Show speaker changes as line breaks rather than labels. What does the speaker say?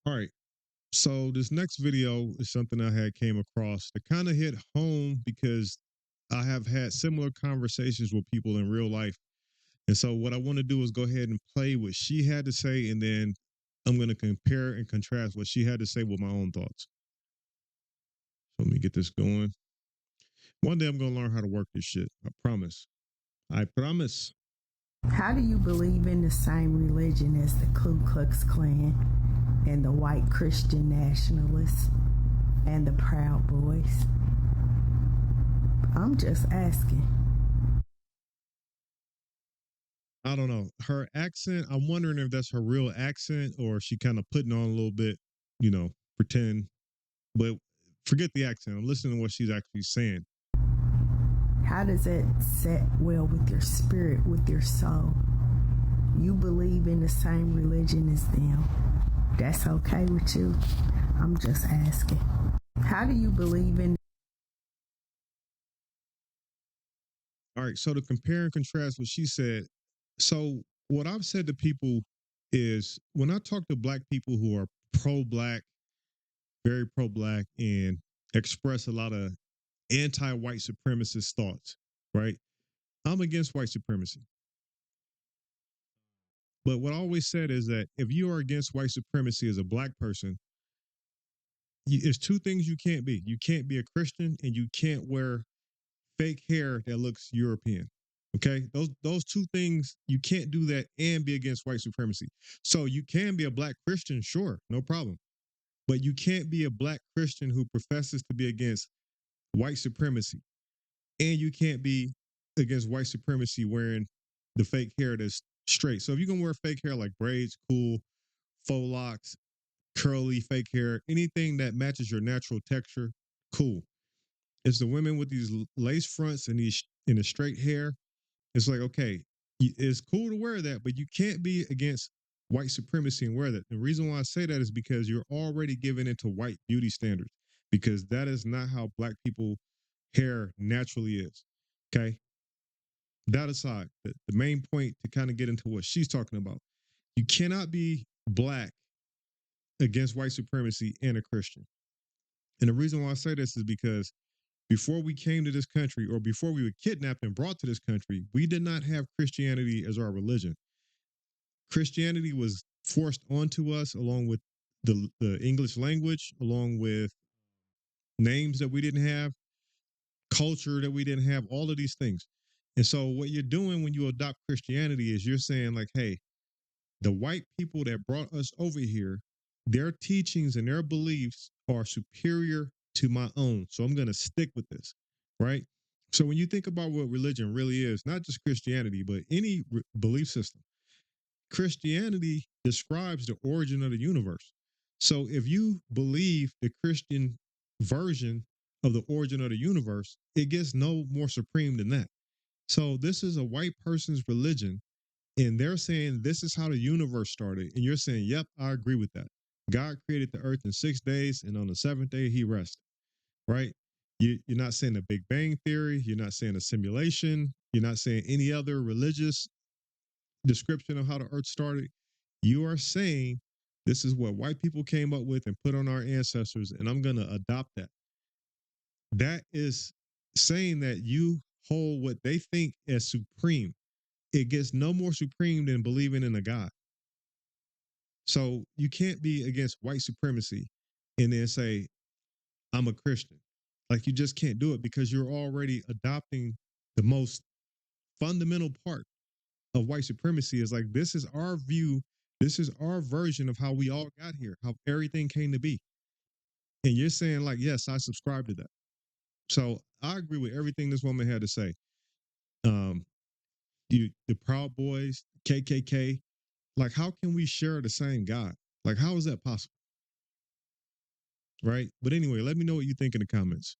All right. So this next video is something I had came across that kind of hit home because I have had similar conversations with people in real life. And so what I want to do is go ahead and play what she had to say, and then I'm going to compare and contrast what she had to say with my own thoughts. So let me get this going. One day I'm going to learn how to work this shit. I promise. I promise.
How do you believe in the same religion as the Ku Klux Klan and the white Christian nationalists and the Proud Boys? I'm just asking.
I don't know. Her accent, I'm wondering if that's her real accent or she kind of putting on a little bit, pretend. But forget the accent. I'm listening to what she's actually saying.
How does it set well with your spirit, with your soul? You believe in the same religion as them. That's okay with you? I'm just asking. How do you believe in?
All right. So to compare and contrast what she said. So what I've said to people is when I talk to black people who are pro black, very pro black, and express a lot of anti white supremacist thoughts, right? I'm against white supremacy. But what I always said is that if you are against white supremacy as a black person, it's two things you can't be. You can't be a Christian and you can't wear fake hair that looks European. Okay, those two things you can't do that and be against white supremacy. So you can be a black Christian, sure, no problem, but you can't be a black Christian who professes to be against white supremacy, and you can't be against white supremacy wearing the fake hair that's straight. So if you're gonna wear fake hair like braids, cool, faux locks, curly fake hair, anything that matches your natural texture, cool. It's the women with these lace fronts and these in the straight hair. It's like, okay, it's cool to wear that, but you can't be against white supremacy and wear that. The reason why I say that is because you're already giving into white beauty standards, because that is not how black people hair naturally is. Okay. That aside, the main point to kind of get into what she's talking about, you cannot be black against white supremacy and a Christian. And the reason why I say this is because before we came to this country, or before we were kidnapped and brought to this country, we did not have Christianity as our religion. Christianity was forced onto us along with the English language, along with names that we didn't have, culture that we didn't have, all of these things. And so what you're doing when you adopt Christianity is you're saying like, hey, the white people that brought us over here, their teachings and their beliefs are superior to my own. So I'm going to stick with this, right? So when you think about what religion really is, not just Christianity, but any belief system, Christianity describes the origin of the universe. So if you believe the Christian version of the origin of the universe, it gets no more supreme than that. So this is a white person's religion, and they're saying this is how the universe started. And you're saying, yep, I agree with that. God created the earth in 6 days, and on the seventh day, he rested, right? You're not saying a Big Bang Theory. You're not saying a simulation. You're not saying any other religious description of how the earth started. You are saying this is what white people came up with and put on our ancestors, and I'm going to adopt that. That is saying that you hold what they think as supreme. It gets no more supreme than believing in a God. So you can't be against white supremacy and then say, I'm a Christian. Like you just can't do it because you're already adopting the most fundamental part of white supremacy is like, this is our view. This is our version of how we all got here, how everything came to be. And you're saying like, yes, I subscribe to that. So I agree with everything this woman had to say. Um, the Proud Boys, KKK, like how can we share the same God? Like how is that possible? Right. But anyway, let me know what you think in the comments.